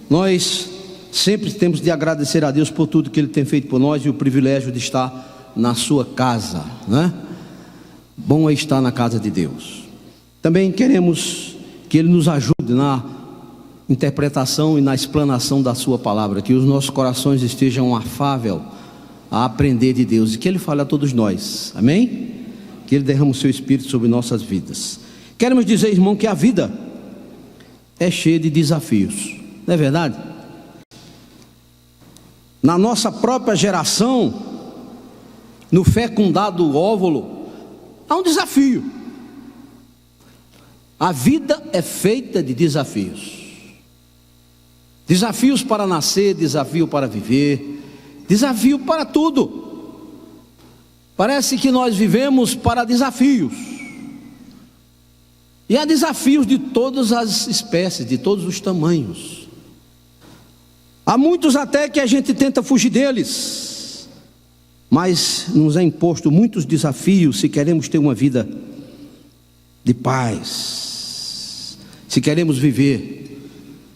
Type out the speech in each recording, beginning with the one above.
Nós sempre temos de agradecer a Deus por tudo que Ele tem feito por nós e o privilégio de estar na sua casa, né? Bom é estar na casa de Deus. Também queremos que Ele nos ajude na interpretação e na explanação da sua palavra, que os nossos corações estejam afáveis a aprender de Deus e que Ele fale a todos nós, amém? Que Ele derrame o seu Espírito sobre nossas vidas. Queremos dizer, irmão, que a vida é cheia de desafios, não é verdade? Na nossa própria geração, no fecundado óvulo, há um desafio. A vida é feita de desafios. Desafios para nascer, desafio para viver, desafio para tudo. Parece que nós vivemos para desafios. E há desafios de todas as espécies, de todos os tamanhos. Há muitos até que a gente tenta fugir deles, mas nos é imposto muitos desafios se queremos ter uma vida de paz, se queremos viver.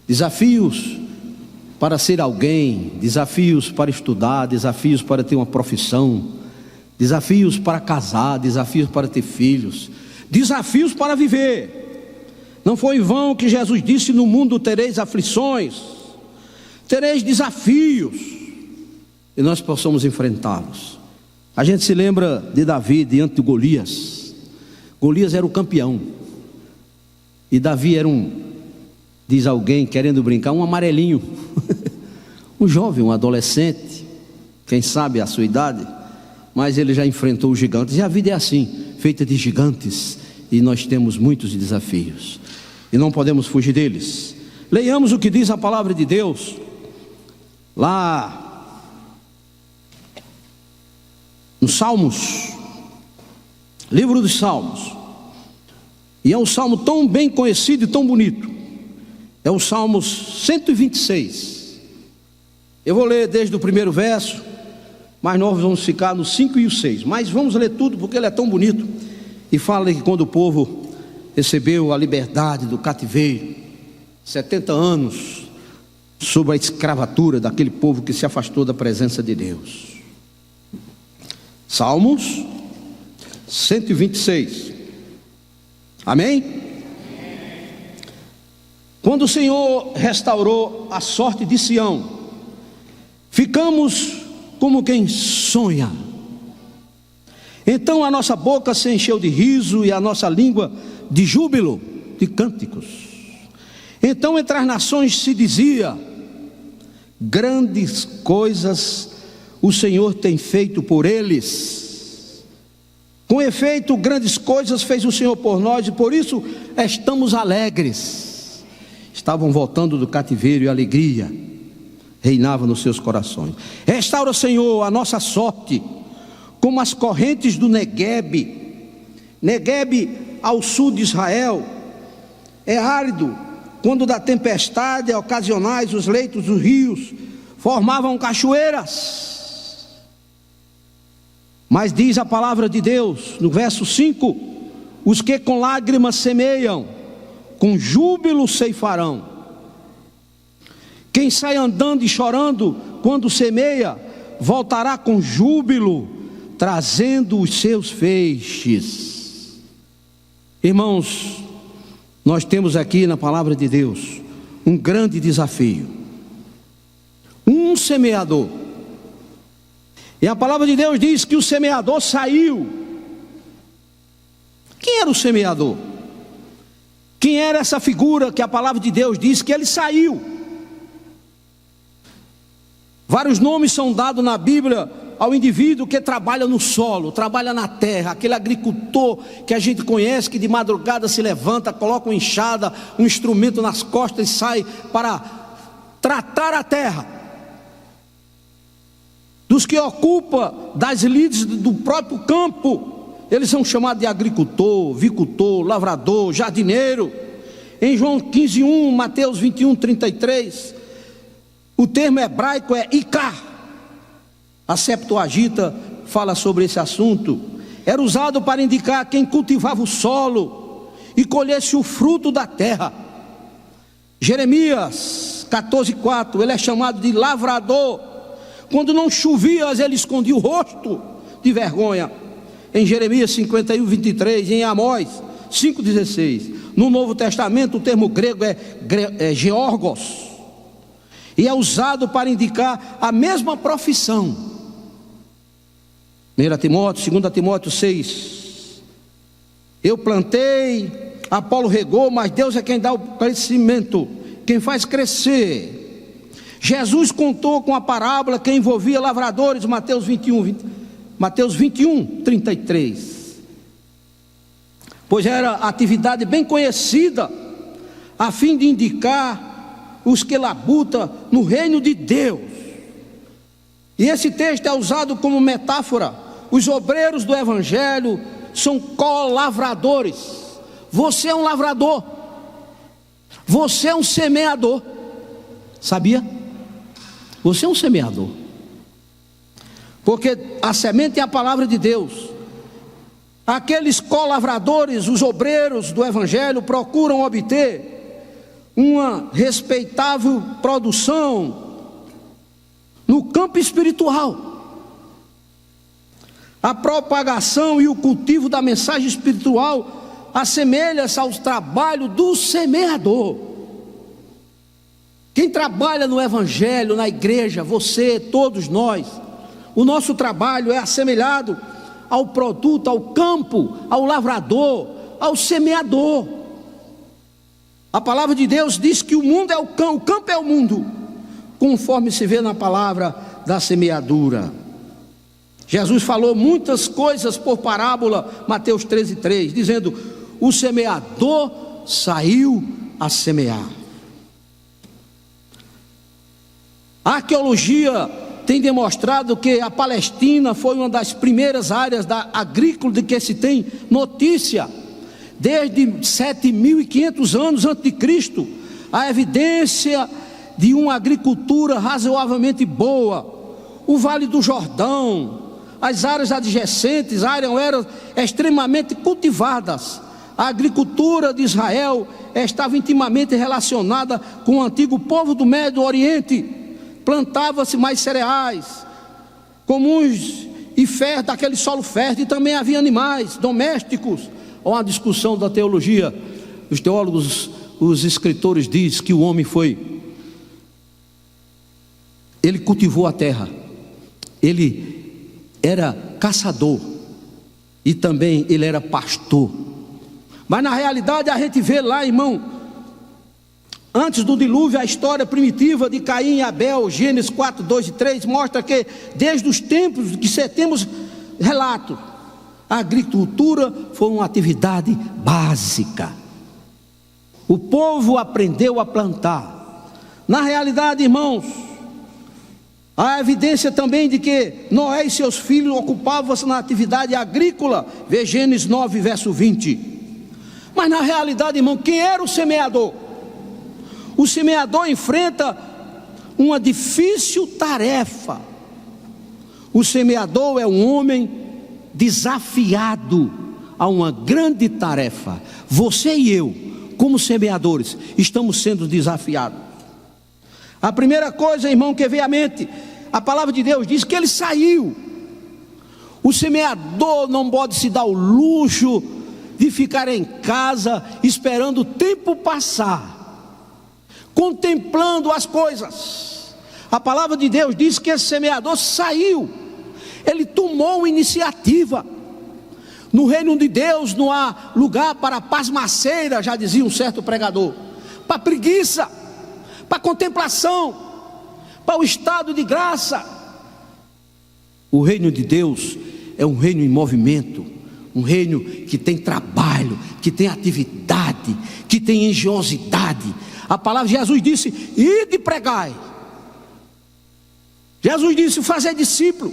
Desafios para ser alguém, desafios para estudar, desafios para ter uma profissão, desafios para casar, desafios para ter filhos, desafios para viver. Não foi em vão que Jesus disse: no mundo tereis aflições, tereis desafios, e nós possamos enfrentá-los. A gente se lembra de Davi diante de Golias. Golias era o campeão, e Davi era diz alguém querendo brincar, um amarelinho, um jovem, um adolescente, quem sabe a sua idade, mas ele já enfrentou os gigantes. E a vida é assim, feita de gigantes, e nós temos muitos desafios, e não podemos fugir deles. Leiamos o que diz a palavra de Deus, lá no Salmos, livro dos Salmos, e é um salmo tão bem conhecido e tão bonito. É o Salmos 126. Eu vou ler desde o primeiro verso, mas nós vamos ficar no 5 e o 6. Mas vamos ler tudo porque ele é tão bonito. E fala que quando o povo recebeu a liberdade do cativeiro, 70 anos sob a escravatura daquele povo que se afastou da presença de Deus. Salmos 126. Amém? Quando o Senhor restaurou a sorte de Sião, ficamos como quem sonha. Então a nossa boca se encheu de riso e a nossa língua de júbilo, de cânticos. Então entre as nações se dizia: grandes coisas o Senhor tem feito por eles. Com efeito, grandes coisas fez o Senhor por nós, e por isso estamos alegres. Estavam voltando do cativeiro e a alegria reinava nos seus corações. Restaura, Senhor, a nossa sorte, como as correntes do Neguebe. Neguebe ao sul de Israel é árido. Quando da tempestade ocasionais os leitos dos rios formavam cachoeiras. Mas diz a palavra de Deus no verso 5: os que com lágrimas semeiam, com júbilo ceifarão. Quem sai andando e chorando quando semeia, voltará com júbilo, trazendo os seus feixes. Irmãos, nós temos aqui na palavra de Deus um grande desafio. Um semeador. E a palavra de Deus diz que o semeador saiu. Quem era o semeador? Quem era essa figura que a palavra de Deus diz que ele saiu? Vários nomes são dados na Bíblia ao indivíduo que trabalha no solo, trabalha na terra, aquele agricultor que a gente conhece, que de madrugada se levanta, coloca uma enxada, um instrumento nas costas e sai para tratar a terra. Dos que ocupam das lides do próprio campo, eles são chamados de agricultor, vicultor, lavrador, jardineiro. Em João 15:1, Mateus 21:33, o termo hebraico é Icar. A Septuaginta fala sobre esse assunto. Era usado para indicar quem cultivava o solo e colhesse o fruto da terra. Jeremias 14:4, ele é chamado de lavrador. Quando não chovia, ele escondia o rosto de vergonha. Em Jeremias 51:23, em Amós 5:16. No Novo Testamento, o termo grego é georgos, e é usado para indicar a mesma profissão. 1 Timóteo, 2 Timóteo 6. Eu plantei, Apolo regou, mas Deus é quem dá o crescimento, quem faz crescer. Jesus contou com a parábola que envolvia lavradores, Mateus 21:33. Pois era atividade bem conhecida, a fim de indicar os que labutam no reino de Deus. E esse texto é usado como metáfora. Os obreiros do evangelho são colavradores. Você é um lavrador, você é um semeador, sabia? Você é um semeador, porque a semente é a palavra de Deus. Aqueles colavradores, os obreiros do evangelho, procuram obter uma respeitável produção no campo espiritual. A propagação e o cultivo da mensagem espiritual assemelha-se ao trabalho do semeador. Quem trabalha no evangelho, na igreja, você, todos nós, o nosso trabalho é assemelhado ao produto, ao campo, ao lavrador, ao semeador. A palavra de Deus diz que o mundo é o campo é o mundo, conforme se vê na palavra da semeadura. Jesus falou muitas coisas por parábola, Mateus 13:3, dizendo: o semeador saiu a semear. A arqueologia tem demonstrado que a Palestina foi uma das primeiras áreas agrícola de que se tem notícia. Desde 7.500 anos antes de Cristo, a evidência de uma agricultura razoavelmente boa. O Vale do Jordão, as áreas adjacentes eram extremamente cultivadas. A agricultura de Israel estava intimamente relacionada com o antigo povo do Médio Oriente. Plantava-se mais cereais comuns e férteis, daquele solo fértil, e também havia animais domésticos. Há uma discussão da teologia. Os teólogos, os escritores dizem que o homem ele cultivou a terra, ele era caçador e também ele era pastor. Mas na realidade a gente vê lá, irmão, antes do dilúvio, a história primitiva de Caim e Abel, Gênesis 4, 2 e 3, mostra que desde os tempos que temos relato, a agricultura foi uma atividade básica. O povo aprendeu a plantar. Na realidade, irmãos, há evidência também de que Noé e seus filhos ocupavam-se na atividade agrícola. Vê Gênesis 9, verso 20. Mas na realidade, irmão, quem era o semeador? O semeador enfrenta uma difícil tarefa. O semeador é um homem desafiado a uma grande tarefa. Você e eu, como semeadores, estamos sendo desafiados. A primeira coisa, irmão, que vem à mente, a palavra de Deus diz que ele saiu. O semeador não pode se dar o luxo de ficar em casa esperando o tempo passar, contemplando as coisas. A palavra de Deus diz que esse semeador saiu, ele tomou iniciativa. No reino de Deus não há lugar para pasmaceira, já dizia um certo pregador, para preguiça, para contemplação, para o estado de graça. O reino de Deus é um reino em movimento, um reino que tem trabalho, que tem atividade, que tem engenhosidade. A palavra de Jesus disse: ide e pregai. Jesus disse: fazer discípulo.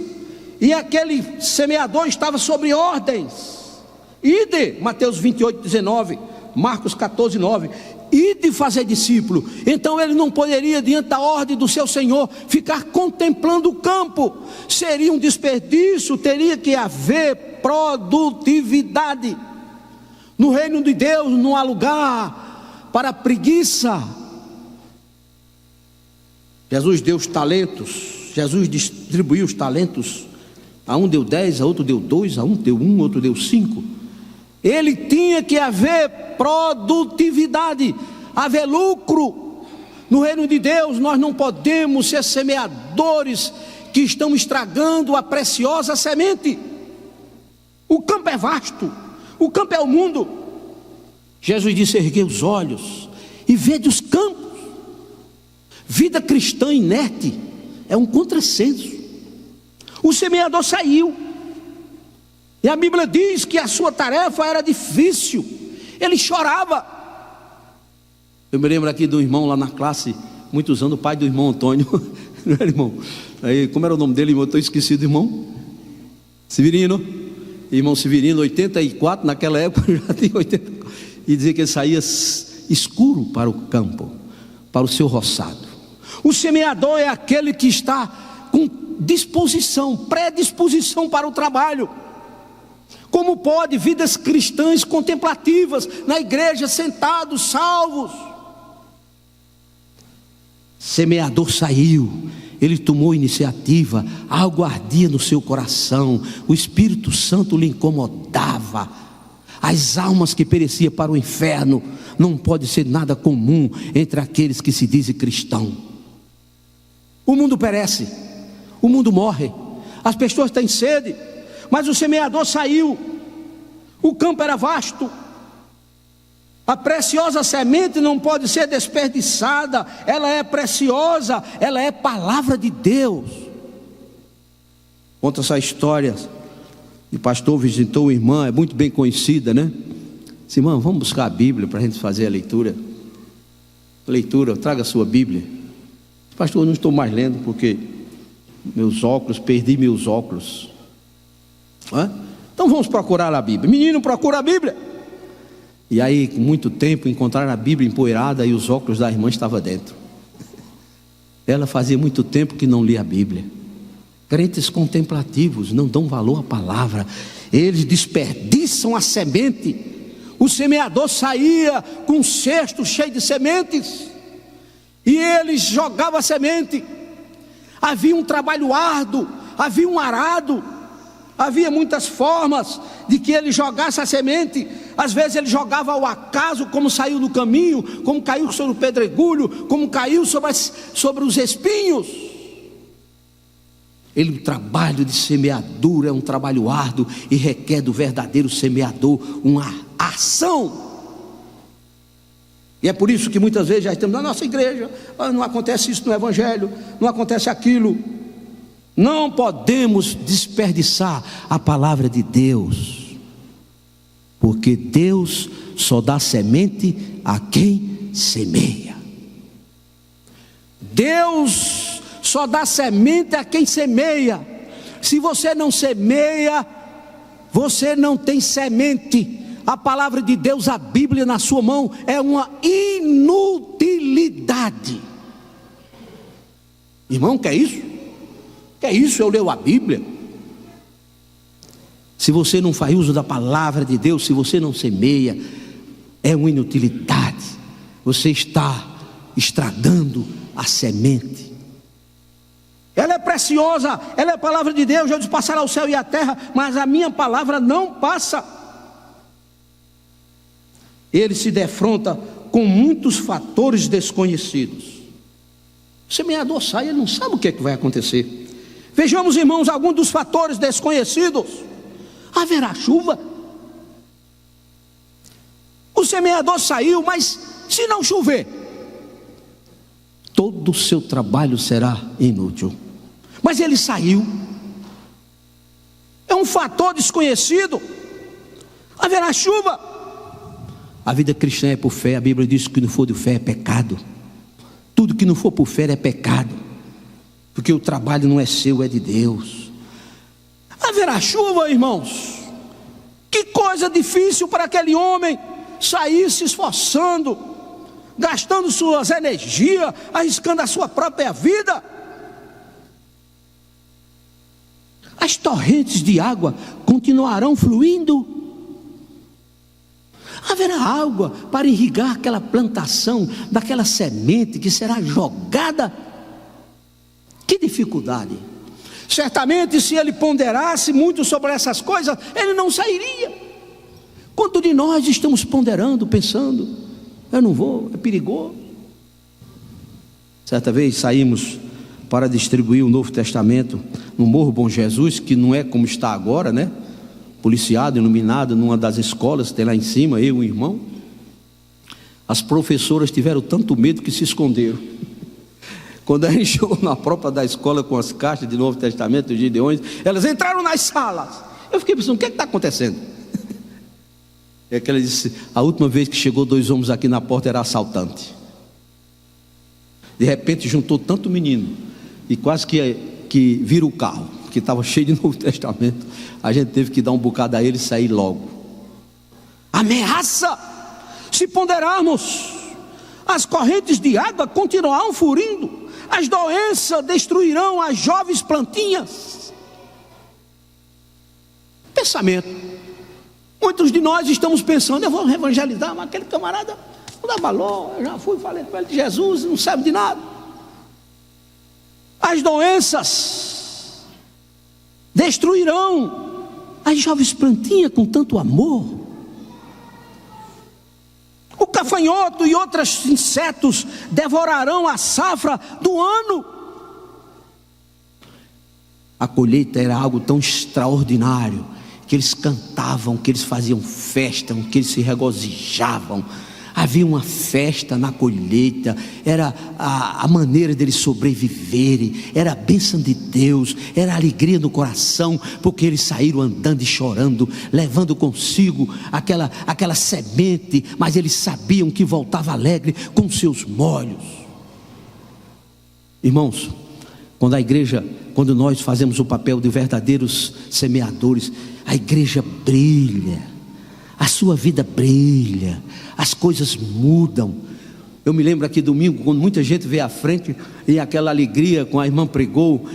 E aquele semeador estava sobre ordens. Ide, Mateus 28, 19, Marcos 14, 9. e de fazer discípulo. Então ele não poderia, diante da ordem do seu Senhor, ficar contemplando o campo. Seria um desperdício, teria que haver produtividade. No reino de Deus não há lugar para preguiça. Jesus deu os talentos, Jesus distribuiu os talentos. A um deu 10, a outro deu 2, a um deu 1, a outro deu 5. Ele tinha que haver produtividade, haver lucro. No reino de Deus nós não podemos ser semeadores que estão estragando a preciosa semente. O campo é vasto, o campo é o mundo. Jesus disse: erguei os olhos e vede os campos. Vida cristã inerte é um contrassenso. O semeador saiu, e a Bíblia diz que a sua tarefa era difícil. Ele chorava. Eu me lembro aqui de um irmão lá na classe, muitos anos, o pai do irmão Antônio. Não era, irmão? Aí, como era o nome dele, irmão? Estou esquecido, irmão. Severino. Irmão Severino, 84, naquela época já tinha 80. E dizia que ele saía escuro para o campo, para o seu roçado. O semeador é aquele que está com disposição, predisposição para o trabalho. Como pode vidas cristãs contemplativas na igreja, sentados, salvos? Semeador saiu, ele tomou iniciativa, algo ardia no seu coração, o Espírito Santo lhe incomodava. As almas que pereciam para o inferno não pode ser nada comum entre aqueles que se dizem cristão. O mundo perece, o mundo morre, as pessoas têm sede, mas o semeador saiu. O campo era vasto. A preciosa semente não pode ser desperdiçada. Ela é preciosa, ela é palavra de Deus. Conta essa história. O pastor visitou uma irmã, é muito bem conhecida, né? Disse: irmã, vamos buscar a Bíblia para a gente fazer a leitura. Traga a sua Bíblia. Pastor, eu não estou mais lendo porque perdi meus óculos. Então vamos procurar a Bíblia. Menino, procura a Bíblia. E aí, com muito tempo, encontraram a Bíblia empoeirada e os óculos da irmã estavam dentro. Ela fazia muito tempo que não lia a Bíblia. Crentes contemplativos não dão valor à palavra, eles desperdiçam a semente. O semeador saía com um cesto cheio de sementes e ele jogava a semente. Havia um trabalho árduo, havia um arado, havia muitas formas de que ele jogasse a semente. Às vezes ele jogava ao acaso, como saiu no caminho, como caiu sobre o pedregulho, como caiu sobre os espinhos. O trabalho de semeadura é um trabalho árduo e requer do verdadeiro semeador uma ação. E é por isso que muitas vezes já estamos na nossa igreja: não acontece isso no evangelho, não acontece aquilo. Não podemos desperdiçar a palavra de Deus, porque Deus só dá semente a quem semeia. Deus só dá semente a quem semeia. Se você não semeia, você não tem semente. A palavra de Deus, a Bíblia na sua mão, é uma inutilidade. Irmão, que é isso? Que é isso? Eu leio a Bíblia. Se você não faz uso da palavra de Deus, se você não semeia, é uma inutilidade. Você está estragando a semente. Ela é preciosa, ela é a palavra de Deus. Jesus passará o céu e a terra, mas a minha palavra não passa. Ele se defronta com muitos fatores desconhecidos. O semeador sai, ele não sabe o que é que vai acontecer. Vejamos, irmãos, alguns dos fatores desconhecidos. Haverá chuva? O semeador saiu, mas se não chover, todo o seu trabalho será inútil. Mas ele saiu. É um fator desconhecido. Haverá chuva? A vida cristã é por fé. A Bíblia diz que não for de fé é pecado. Tudo que não for por fé é pecado, porque o trabalho não é seu, é de Deus. Haverá chuva, irmãos? Que coisa difícil para aquele homem sair se esforçando. gastando suas energias, arriscando a sua própria vida. As torrentes de água continuarão fluindo. Haverá água para irrigar aquela plantação, daquela semente que será jogada. Que dificuldade! Certamente, se ele ponderasse muito sobre essas coisas, ele não sairia. Quanto de nós estamos ponderando, pensando: eu não vou, é perigoso. Certa vez saímos para distribuir o Novo Testamento no Morro Bom Jesus, que não é como está agora, né? Policiado, iluminado, numa das escolas, tem lá em cima, eu e um irmão. As professoras tiveram tanto medo que se esconderam. Quando a gente chegou na própria da escola com as caixas de Novo Testamento, dos Gideões, elas entraram nas salas. Eu fiquei pensando: o que é que está acontecendo? É que ela disse: a última vez que chegou 2 homens aqui na porta era assaltante. De repente juntou tanto menino e quase que vira o carro, que estava cheio de Novo Testamento. A gente teve que dar um bocado a ele e sair logo. Ameaça! Se ponderarmos, as correntes de água continuarão fluindo, as doenças destruirão as jovens plantinhas. Pensamento. Muitos de nós estamos pensando: eu vou evangelizar, mas aquele camarada não dá valor, eu já fui, falei com ele de Jesus, não serve de nada. As doenças destruirão as jovens plantinhas com tanto amor. O gafanhoto e outros insetos devorarão a safra do ano. A colheita era algo tão extraordinário que eles cantavam, que eles faziam festa, que eles se regozijavam. Havia uma festa na colheita, era a maneira deles sobreviverem, era a bênção de Deus, era a alegria no coração, porque eles saíram andando e chorando, levando consigo aquela semente, mas eles sabiam que voltava alegre com seus molhos. Irmãos, quando nós fazemos o papel de verdadeiros semeadores, a igreja brilha, a sua vida brilha, as coisas mudam. Eu me lembro aqui domingo, quando muita gente veio à frente, e aquela alegria com a irmã pregou,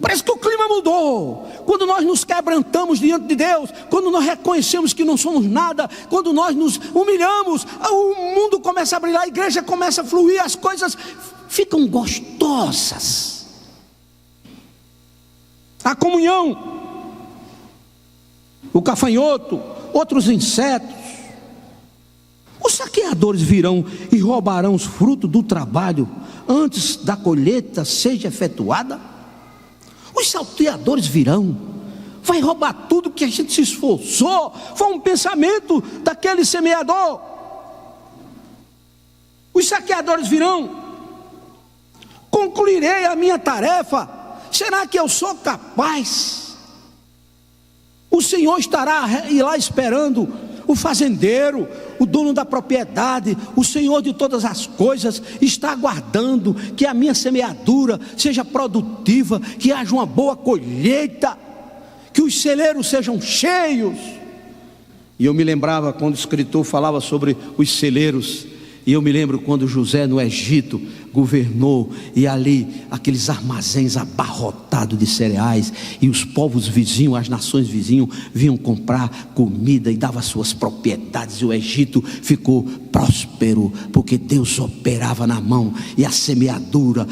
parece que o clima mudou. Quando nós nos quebrantamos diante de Deus, quando nós reconhecemos que não somos nada, quando nós nos humilhamos, o mundo começa a brilhar, a igreja começa a fluir, as coisas ficam gostosas. A comunhão, o gafanhoto, outros insetos. Os saqueadores virão e roubarão os frutos do trabalho antes da colheita seja efetuada. Os salteadores virão, vai roubar tudo que a gente se esforçou. Foi um pensamento daquele semeador. Os saqueadores virão, concluirei a minha tarefa. Será que eu sou capaz? O Senhor estará lá esperando. O fazendeiro, o dono da propriedade, o Senhor de todas as coisas, está aguardando que a minha semeadura seja produtiva, que haja uma boa colheita, que os celeiros sejam cheios. E eu me lembrava quando o escritor falava sobre os celeiros, e eu me lembro quando José no Egito governou, e ali aqueles armazéns abarrotados de cereais, e os povos vizinhos, as nações vizinhas vinham comprar comida e dava suas propriedades, e o Egito ficou próspero, porque Deus operava na mão, e a semeadura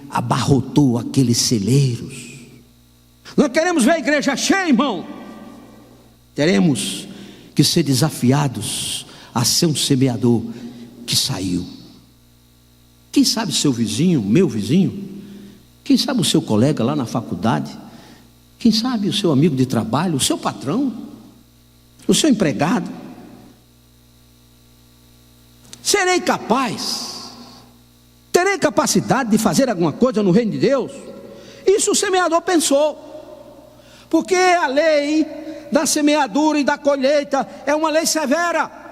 abarrotou aqueles celeiros. Nós queremos ver a igreja cheia, irmão. Teremos que ser desafiados a ser um semeador que saiu. Quem sabe seu vizinho, meu vizinho, quem sabe o seu colega lá na faculdade, quem sabe o seu amigo de trabalho, o seu patrão, o seu empregado. Serei capaz, terei capacidade de fazer alguma coisa no reino de Deus? Isso o semeador pensou, porque a lei da semeadura e da colheita é uma lei severa.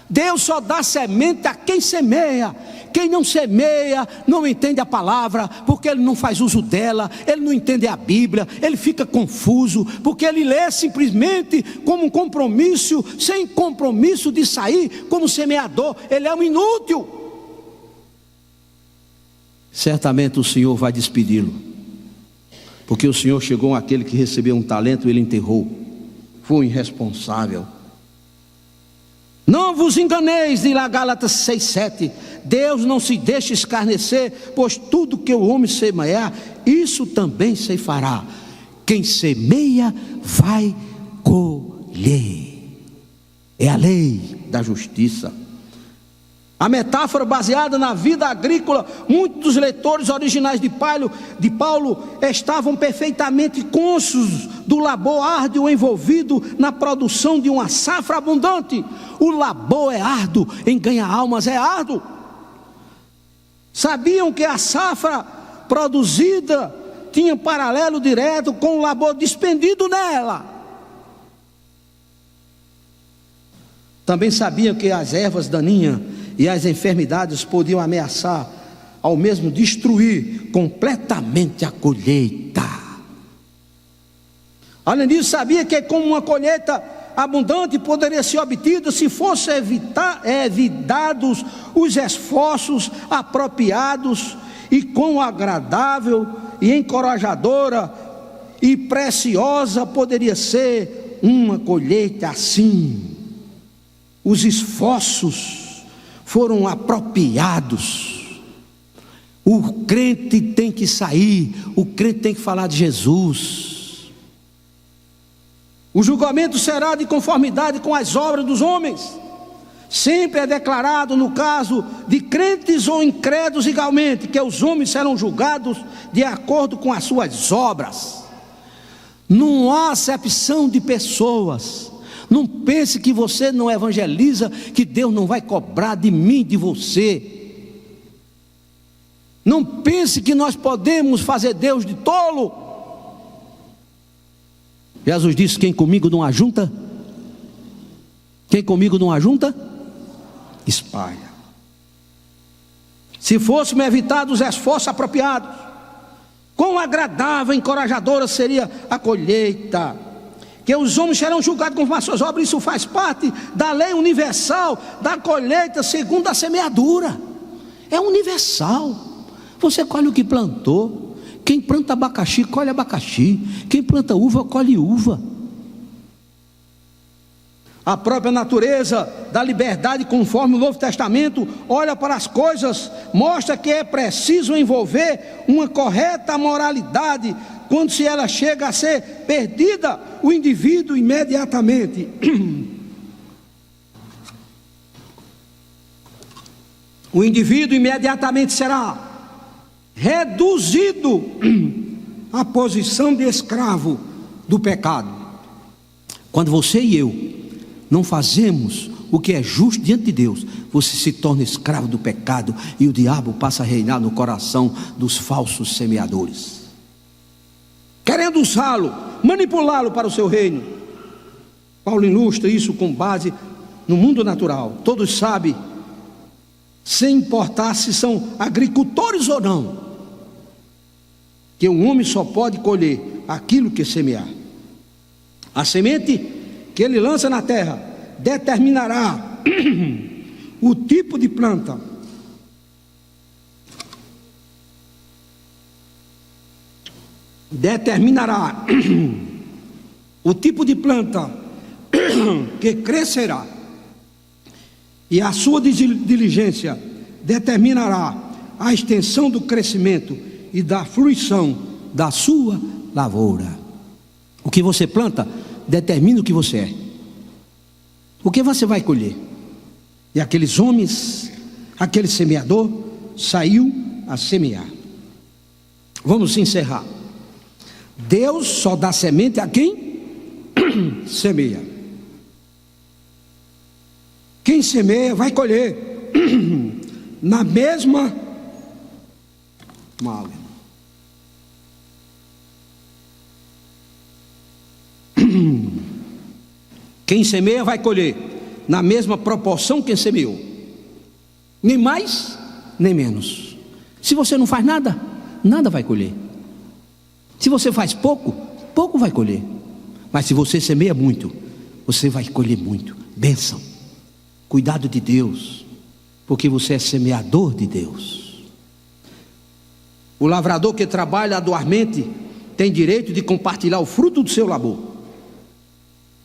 Deus só dá semente a quem semeia. Quem não semeia não entende a palavra, porque ele não faz uso dela, ele não entende a Bíblia, ele fica confuso, porque ele lê simplesmente como um compromisso, sem compromisso de sair como semeador. Ele é um inútil. Certamente o Senhor vai despedi-lo, porque o Senhor chegou àquele que recebeu um talento e ele enterrou. Foi irresponsável. Não vos enganeis, diz lá Gálatas 6:7. Deus não se deixa escarnecer, pois tudo que o homem semear, isso também se fará. Quem semeia vai colher. É a lei da justiça. A metáfora baseada na vida agrícola, muitos dos leitores originais de Paulo estavam perfeitamente cônscios do labor árduo envolvido na produção de uma safra abundante. O labor é árduo, em ganhar almas é árduo. Sabiam que a safra produzida tinha paralelo direto com o labor despendido nela. Também sabiam que as ervas daninhas e as enfermidades podiam ameaçar, ao mesmo destruir completamente a colheita. Além disso, sabia que como uma colheita abundante poderia ser obtida se fossem evitados os esforços apropriados, e quão agradável e encorajadora e preciosa poderia ser uma colheita assim. Os esforços foram apropriados. O crente tem que sair, o crente tem que falar de Jesus. O julgamento será de conformidade com as obras dos homens. Sempre é declarado, no caso de crentes ou incrédulos igualmente, que os homens serão julgados de acordo com as suas obras. Não há acepção de pessoas. Não pense que você não evangeliza, que Deus não vai cobrar de mim, de você. Não pense que nós podemos fazer Deus de tolo. Jesus disse: quem comigo não ajunta, quem comigo não ajunta, espalha. Se fôssemos evitar os esforços apropriados, quão agradável e encorajadora seria a colheita. Que os homens serão julgados conforme as suas obras. Isso faz parte da lei universal da colheita segundo a semeadura. É universal. Você colhe o que plantou. Quem planta abacaxi, colhe abacaxi. Quem planta uva, colhe uva. A própria natureza da liberdade, conforme o Novo Testamento olha para as coisas, mostra que é preciso envolver uma correta moralidade. Quando se ela chega a ser perdida, o indivíduo imediatamente será reduzido à posição de escravo do pecado. Quando você e eu não fazemos o que é justo diante de Deus, você se torna escravo do pecado, e o diabo passa a reinar no coração dos falsos semeadores, querendo usá-lo, manipulá-lo para o seu reino. Paulo ilustra isso com base no mundo natural. Todos sabem, sem importar se são agricultores ou não, que um homem só pode colher aquilo que semear. A semente que ele lança na terra determinará o tipo de planta, o tipo de planta que crescerá, e a sua diligência determinará a extensão do crescimento e da fruição da sua lavoura. O que você planta determina o que você é, o que você vai colher. E aqueles homens, aquele semeador saiu a semear. Vamos encerrar. Deus só dá semente a quem semeia. Quem semeia vai colher na mesma malha. Quem semeia vai colher na mesma proporção que semeou, nem mais nem menos. Se você não faz nada, nada vai colher. Se você faz pouco, pouco vai colher. Mas se você semeia muito, você vai colher muito. Bênção, cuidado de Deus, porque você é semeador de Deus. O lavrador que trabalha arduamente tem direito de compartilhar o fruto do seu labor.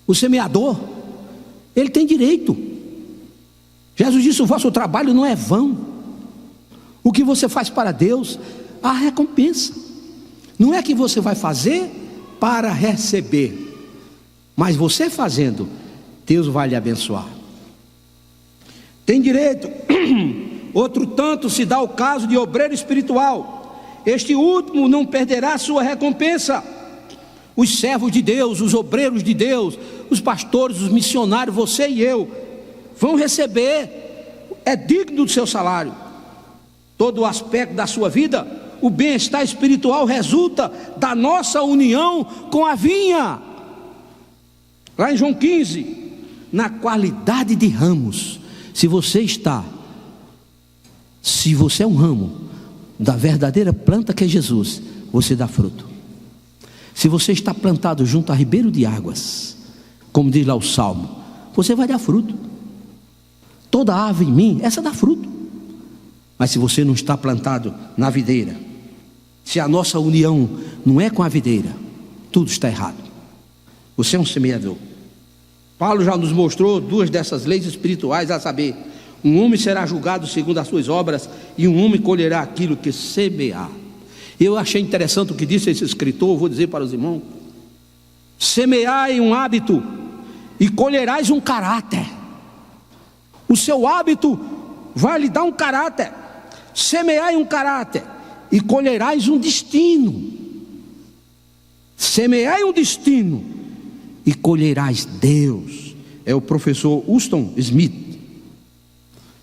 O semeador, ele tem direito. Jesus disse: o vosso trabalho não é vão. O que você faz para Deus, há recompensa. Não é que você vai fazer para receber, mas você fazendo, Deus vai lhe abençoar. Tem direito. Outro tanto se dá o caso de obreiro espiritual. Este último não perderá sua recompensa. Os servos de Deus, os obreiros de Deus, os pastores, os missionários, você e eu, vão receber, é digno do seu salário. Todo o aspecto da sua vida, o bem-estar espiritual resulta da nossa união com a vinha. Lá em João 15, na qualidade de ramos, se você é um ramo da verdadeira planta que é Jesus, você dá fruto. Se você está plantado junto a ribeiro de águas, como diz lá o Salmo, você vai dar fruto. Toda árvore em mim, essa dá fruto. Mas se você não está plantado na videira, se a nossa união não é com a videira, tudo está errado. Você é um semeador. Paulo já nos mostrou duas dessas leis espirituais, a saber, um homem será julgado segundo as suas obras, e um homem colherá aquilo que semear. Eu achei interessante o que disse esse escritor, vou dizer para os irmãos: semeai um hábito e colherás um caráter. O seu hábito vai lhe dar um caráter. Semeai um caráter e colherás um destino. Semeai um destino e colherás Deus. É o professor Huston Smith.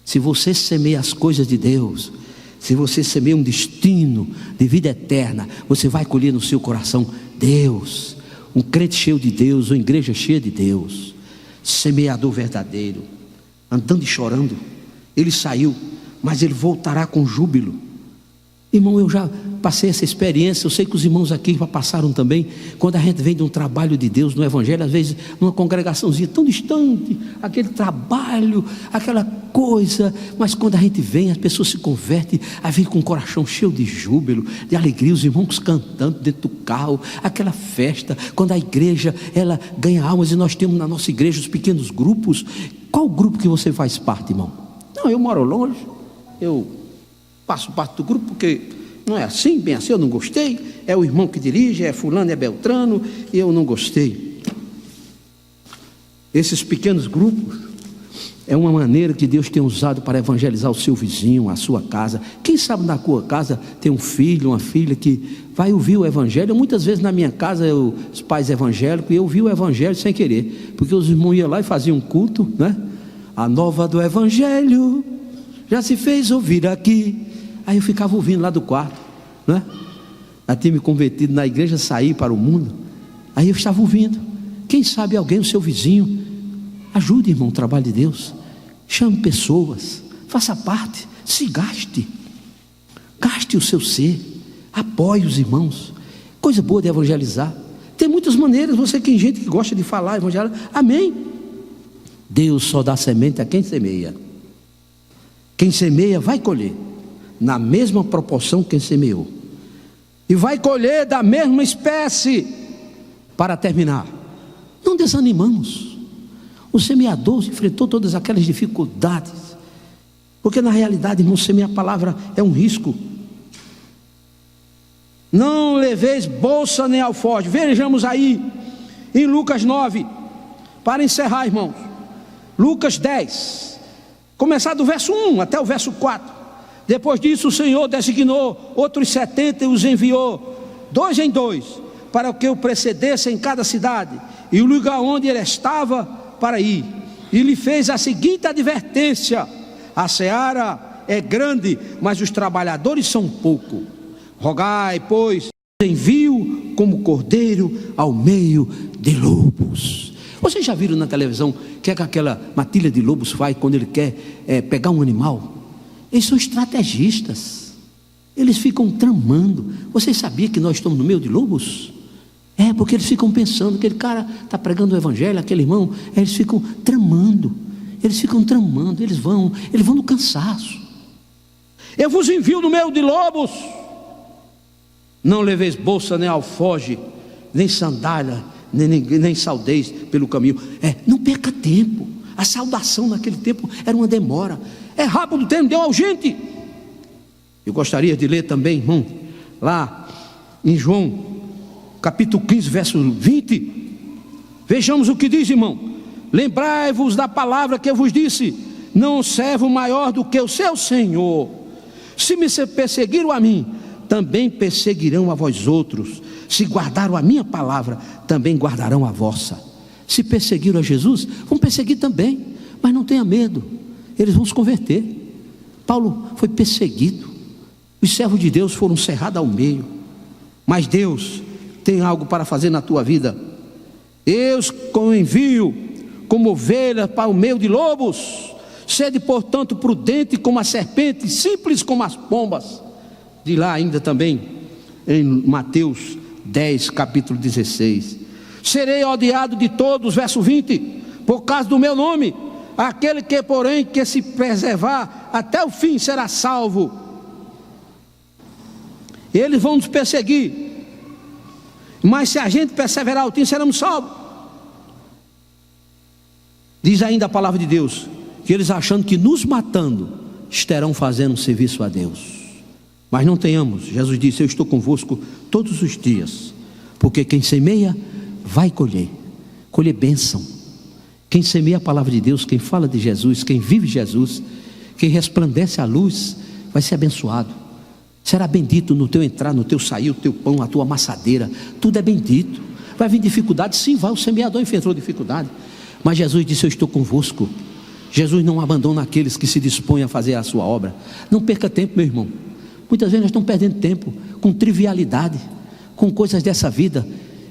Se você semeia as coisas de Deus, se você semeia um destino de vida eterna, você vai colher no seu coração Deus. Um crente cheio de Deus, uma igreja cheia de Deus, semeador verdadeiro, andando e chorando. Ele saiu, mas ele voltará com júbilo. Irmão, eu já passei essa experiência, eu sei que os irmãos aqui já passaram também. Quando a gente vem de um trabalho de Deus no Evangelho, às vezes numa congregaçãozinha tão distante, aquele trabalho, aquela coisa, mas quando a gente vem, as pessoas se convertem, aí vem com o coração cheio de júbilo, de alegria, os irmãos cantando dentro do carro, aquela festa, quando a igreja, ela ganha almas, e nós temos na nossa igreja os pequenos grupos. Qual grupo que você faz parte, irmão? Não, eu moro longe, eu faço parte do grupo porque não é assim, bem assim, eu não gostei, é o irmão que dirige, é fulano, é beltrano, e eu não gostei. Esses pequenos grupos é uma maneira que Deus tem usado para evangelizar o seu vizinho, a sua casa. Quem sabe na sua casa tem um filho, uma filha que vai ouvir o evangelho. Muitas vezes na minha casa, os pais evangélicos, eu ouvi o evangelho sem querer, porque os irmãos iam lá e faziam um culto, né? A nova do evangelho já se fez ouvir aqui. Aí eu ficava ouvindo lá do quarto, né? Já tinha me convertido na igreja, saí para o mundo. Aí eu estava ouvindo. Quem sabe alguém, o seu vizinho, ajude, irmão, o trabalho de Deus. Chame pessoas, faça parte, se gaste. Gaste o seu ser, apoie os irmãos. Coisa boa de evangelizar. Tem muitas maneiras, você tem gente que gosta de falar, evangelizar. Amém. Deus só dá semente a quem semeia. Quem semeia vai colher na mesma proporção que quem semeou, e vai colher da mesma espécie. Para terminar, não desanimamos. O semeador enfrentou todas aquelas dificuldades, porque na realidade, irmão, semear a palavra é um risco. Não leveis bolsa nem alforje. Vejamos aí em Lucas 9, para encerrar, irmãos. Lucas 10, começar do verso 1 até o verso 4. Depois disso o Senhor designou outros 70 e os enviou 2 em 2, para que o precedessem em cada cidade, e o lugar onde ele estava para ir. E lhe fez a seguinte advertência: a seara é grande, mas os trabalhadores são poucos. Rogai, pois, envio como cordeiro ao meio de lobos. Vocês já viram na televisão o que é que aquela matilha de lobos faz quando ele quer pegar um animal? Eles são estrategistas. Eles ficam tramando. Vocês sabiam que nós estamos no meio de lobos? Porque eles ficam pensando, aquele cara está pregando o evangelho, aquele irmão, eles ficam tramando, eles vão no cansaço. Eu vos envio no meio de lobos, não leveis bolsa, nem alforge, nem sandália, nem saudeis pelo caminho. Não perca tempo. A saudação naquele tempo era uma demora. É rápido o tempo, deu urgente. Eu gostaria de ler também, irmão, lá em João capítulo 15, verso 20. Vejamos o que diz, irmão. Lembrai-vos da palavra que eu vos disse: não servo maior do que o seu Senhor. Se me perseguiram a mim, também perseguirão a vós outros. Se guardaram a minha palavra, também guardarão a vossa. Se perseguiram a Jesus, vão perseguir também, mas não tenha medo, eles vão se converter. Paulo foi perseguido, os servos de Deus foram cerrados ao meio, mas Deus tem algo para fazer na tua vida. Eu os envio como ovelha para o meio de lobos. Sede, portanto, prudente como a serpente, simples como as pombas. De lá ainda também em Mateus 10, capítulo 16. Serei odiado de todos, verso 20, por causa do meu nome. Aquele que, porém, que se preservar até o fim será salvo. Eles vão nos perseguir, mas se a gente perseverar ao fim, seremos salvos. Diz ainda a palavra de Deus, que eles achando que nos matando, estarão fazendo um serviço a Deus. Mas não tenhamos, Jesus disse: eu estou convosco todos os dias, porque quem semeia, vai colher bênção. Quem semeia a palavra de Deus, quem fala de Jesus, quem vive Jesus, quem resplandece a luz, vai ser abençoado. Será bendito no teu entrar, no teu sair, o teu pão, a tua amassadeira, tudo é bendito. Vai vir dificuldade? Sim, vai. O semeador enfrentou dificuldade, mas Jesus disse: eu estou convosco. Jesus não abandona aqueles que se dispõem a fazer a sua obra. Não perca tempo, meu irmão. Muitas vezes nós estamos perdendo tempo com trivialidade, com coisas dessa vida.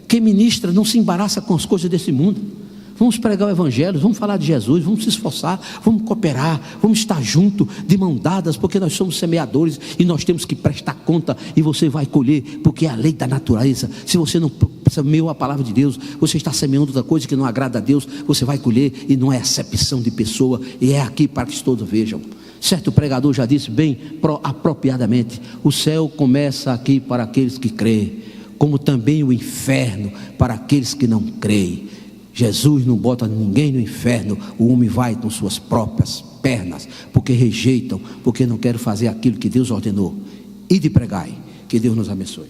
Quem ministra não se embaraça com as coisas desse mundo. Vamos pregar o evangelho, vamos falar de Jesus, vamos se esforçar, vamos cooperar, vamos estar juntos, de mão dadas, porque nós somos semeadores e nós temos que prestar conta, e você vai colher, porque é a lei da natureza. Se você não semeou a palavra de Deus, você está semeando outra coisa que não agrada a Deus, você vai colher, e não é acepção de pessoa, e é aqui para que todos vejam. Certo pregador já disse bem apropriadamente: o céu começa aqui para aqueles que creem, como também o inferno para aqueles que não creem. Jesus não bota ninguém no inferno, o homem vai com suas próprias pernas, porque rejeitam, porque não querem fazer aquilo que Deus ordenou. E de pregai, que Deus nos abençoe.